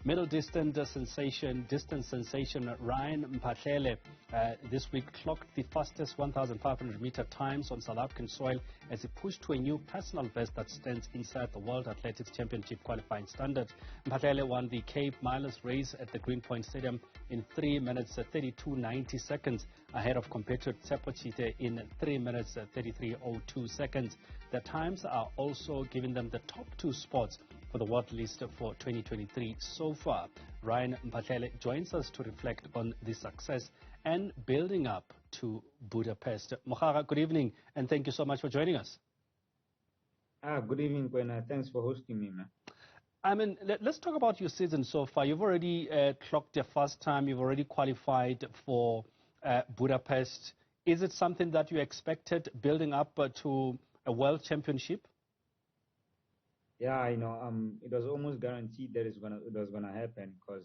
Middle distance sensation Ryan Mphahlele this week clocked the fastest 1,500-meter times on South African soil as he pushed to a new personal best that stands inside the World Athletics Championship qualifying standard. Mphahlele won the Cape Milers race at the Greenpoint Stadium in 3 minutes 32.90 seconds ahead of compatriot Tshepo Tshite in 3 minutes 33.02 seconds. The times are also giving them the top 2 spots for the world list for 2023 so far. Ryan Mphahlele joins us to reflect on the success and building up to Budapest. Mphale, good evening, and thank you so much for joining us. Good evening, Kwena. Thanks for hosting me, man. I mean, let's talk about your season so far. You've already clocked your first time. You've already qualified for Budapest. Is it something that you expected building up to a world championship? Yeah, it was almost guaranteed that it was gonna happen, because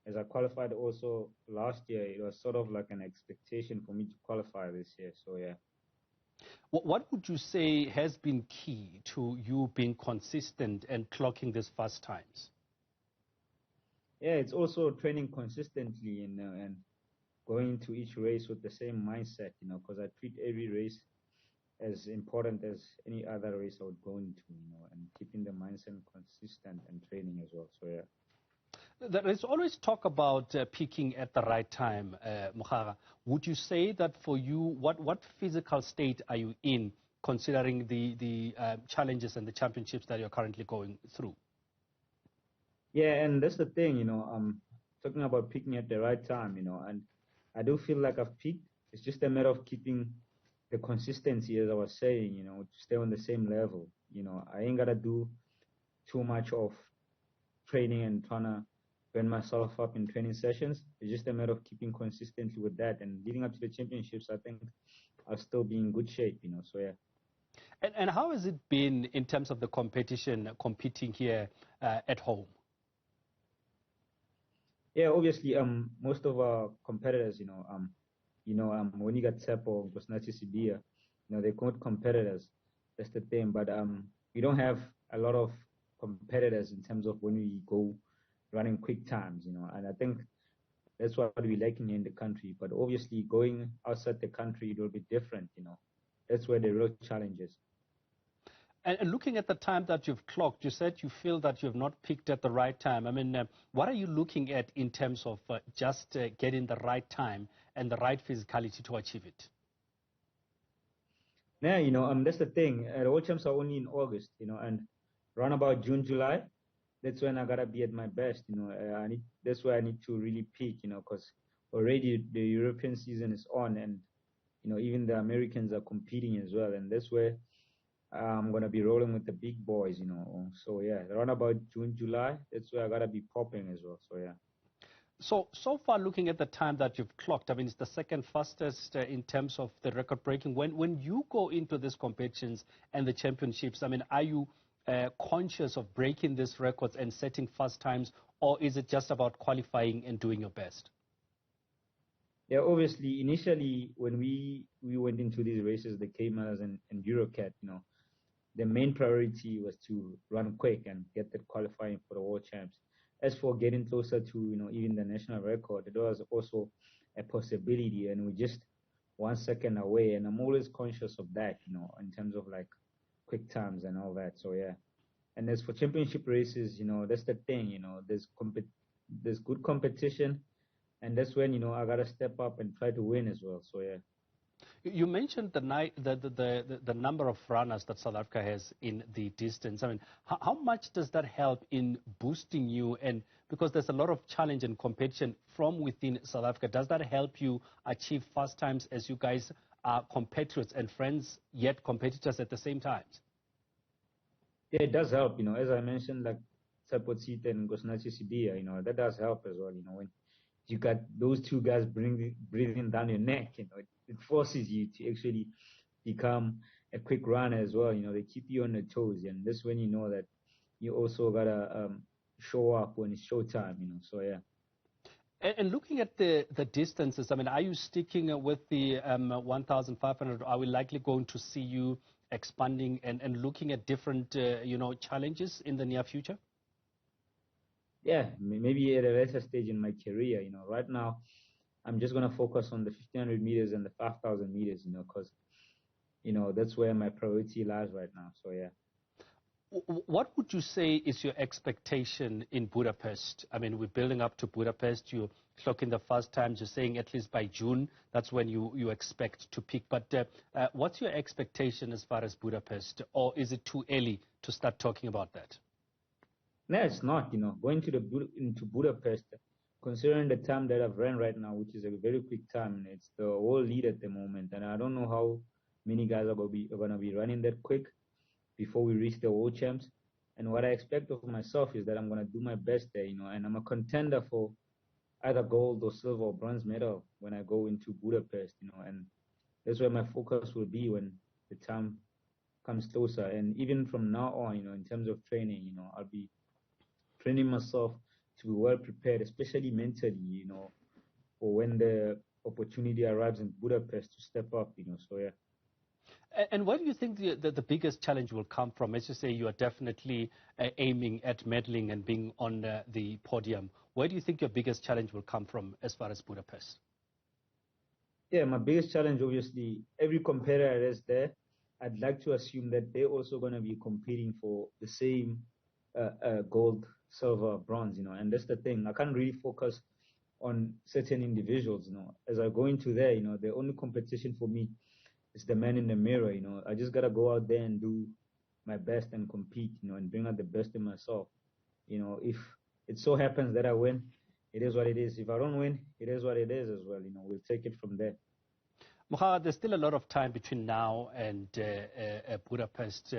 as I qualified also last year, it was sort of like an expectation for me to qualify this year. So yeah. What would you say has been key to you being consistent and clocking these fast times? Yeah, it's also training consistently and going to each race with the same mindset, because I treat every race as important as any other race I would go into, and keeping the mindset consistent and training as well. So yeah. There is always talk about peaking at the right time, Mphale. Would you say that for you, what physical state are you in, considering the challenges and the championships that you're currently going through? Yeah, and that's the thing, I'm talking about peaking at the right time, and I do feel like I've peaked. It's just a matter of keeping the consistency, as I was saying, to stay on the same level. I ain't got to do too much of training and trying to burn myself up in training sessions. It's just a matter of keeping consistently with that. And leading up to the championships, I think I'll still be in good shape, so yeah. And how has it been in terms of the competition, competing here at home? Yeah, obviously, most of our competitors, when you got Tshepo, Tshite, they're good competitors. That's the thing. But we don't have a lot of competitors in terms of when we go running quick times, and I think that's what we're lacking in the country. But obviously, going outside the country, it will be different, That's where the real challenge is. And looking at the time that you've clocked, you said you feel that you've not peaked at the right time. I mean, what are you looking at in terms of just getting the right time and the right physicality to achieve it? Yeah, that's the thing. The World Champs are only in August, and around about June, July, that's when I gotta be at my best, that's where I need to really peak, because already the European season is on, and even the Americans are competing as well, and that's where I'm gonna be rolling with the big boys, So yeah, around about June, July, that's where I gotta be popping as well. So yeah. So far, looking at the time that you've clocked, I mean, it's the second fastest in terms of the record breaking. When you go into these competitions and the championships, I mean, are you conscious of breaking these records and setting fast times, or is it just about qualifying and doing your best? Yeah, obviously, initially when we went into these races, the Cape Milers and Eurocat, the main priority was to run quick and get that qualifying for the World Champs. As for getting closer to, even the national record, it was also a possibility, and we're just 1 second away. And I'm always conscious of that, in terms of like quick times and all that. So yeah. And as for championship races, that's the thing, there's good competition, and that's when, I gotta step up and try to win as well. So yeah. You mentioned the number of runners that South Africa has in the distance. I mean, how much does that help in boosting you? And because there's a lot of challenge and competition from within South Africa, does that help you achieve fast times as you guys are compatriots and friends, yet competitors at the same time? Yeah, it does help. As I mentioned, like Tshepo Tshite and Tshite, that does help as well. When you got those two guys breathing down your neck, it forces you to actually become a quick runner as well. They keep you on the toes, and that's when you know that you also gotta show up when it's showtime. So yeah. And looking at the distances, I mean, are you sticking with the 1,500? Are we likely going to see you expanding and looking at different challenges in the near future? Yeah, maybe at a later stage in my career. Right now I'm just gonna focus on the 1500 meters and the 5000 meters. Because that's where my priority lies right now. So yeah. What would you say is your expectation in Budapest? I mean, we're building up to Budapest. You're clocking the first times. You're saying at least by June, that's when you expect to peak. But what's your expectation as far as Budapest? Or is it too early to start talking about that? No, it's not. Going into Budapest, considering the time that I've ran right now, which is a very quick time, it's the world lead at the moment. And I don't know how many guys are going to be running that quick before we reach the world champs. And what I expect of myself is that I'm going to do my best there, and I'm a contender for either gold or silver or bronze medal when I go into Budapest, and that's where my focus will be when the time comes closer. And even from now on, in terms of training, I'll be training myself to be well prepared, especially mentally, for when the opportunity arrives in Budapest to step up, so yeah. And where do you think the biggest challenge will come from? As you say, you are definitely aiming at medaling and being on the podium. Where do you think your biggest challenge will come from as far as Budapest? Yeah, my biggest challenge, obviously, every competitor that's there, I'd like to assume that they're also going to be competing for the same gold, silver, bronze, and that's the thing. I can't really focus on certain individuals, As I go into there, the only competition for me is the man in the mirror, I just got to go out there and do my best and compete, and bring out the best in myself. If it so happens that I win, it is what it is. If I don't win, it is what it is as well. We'll take it from there. Mphale, there's still a lot of time between now and Budapest.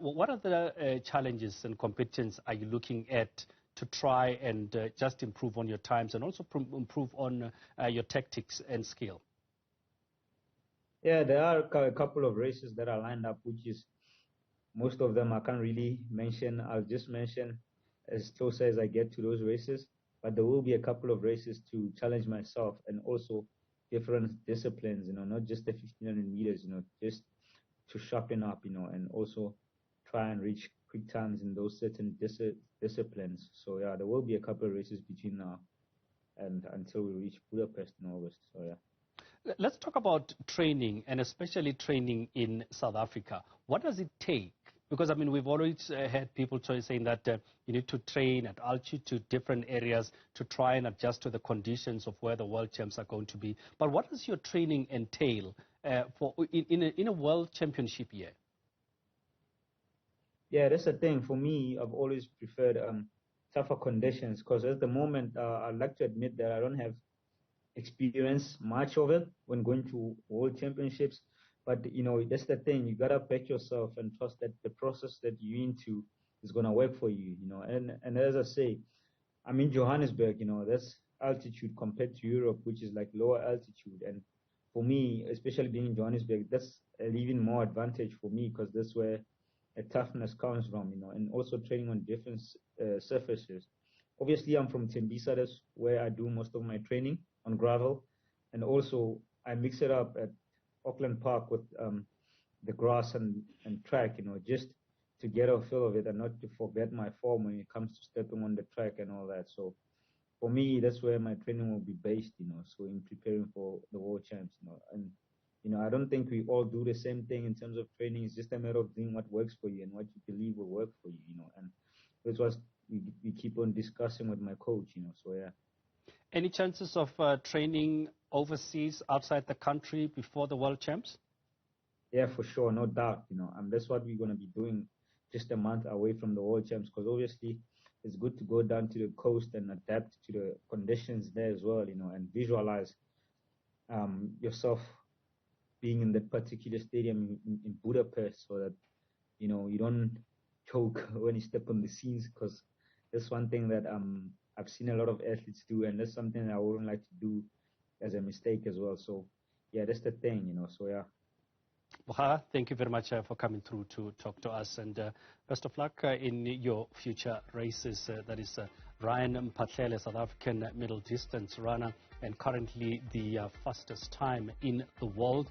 What other challenges and competitions are you looking at to try and just improve on your times and also improve on your tactics and skill? Yeah, there are a couple of races that are lined up, which is most of them I can't really mention. I'll just mention as closer as I get to those races. But there will be a couple of races to challenge myself and also different disciplines, not just the 1500 meters, just to sharpen up, and also try and reach quick times in those certain disciplines. So yeah, there will be a couple of races between now and until we reach Budapest in August. So yeah. Let's talk about training, and especially training in South Africa. What does it take? Because, I mean, we've always had people saying that you need to train at altitude to different areas to try and adjust to the conditions of where the world champs are going to be. But what does your training entail in a world championship year? Yeah, that's the thing. For me, I've always preferred tougher conditions because at the moment, I'd like to admit that I don't have experience much of it when going to world championships. But, that's the thing. You got to back yourself and trust that the process that you're into is going to work for you, And as I say, I'm in Johannesburg, that's altitude compared to Europe, which is like lower altitude. And for me, especially being in Johannesburg, that's an even more advantage for me because that's where a toughness comes from, and also training on different surfaces. Obviously, I'm from Tembisa, that's where I do most of my training on gravel. And also, I mix it up at Auckland Park with the grass and track, just to get a feel of it and not to forget my form when it comes to stepping on the track and all that. So for me, that's where my training will be based, so in preparing for the world champs, and I don't think we all do the same thing in terms of training. It's just a matter of doing what works for you and what you believe will work for you, and that's what we keep on discussing with my coach, so yeah. Any chances of training overseas, outside the country, before the world champs? Yeah, for sure, no doubt, and that's what we're going to be doing just a month away from the world champs, because obviously it's good to go down to the coast and adapt to the conditions there as well, and visualize yourself being in that particular stadium in Budapest, so that you don't choke when you step on the scenes, because that's one thing that I've seen a lot of athletes do, and that's something I wouldn't like to do as a mistake as well. So yeah, that's the thing, so yeah. Mphale, thank you very much for coming through to talk to us, and best of luck in your future races. That is Ryan Mphahlele, South African middle distance runner, and currently the fastest time in the world.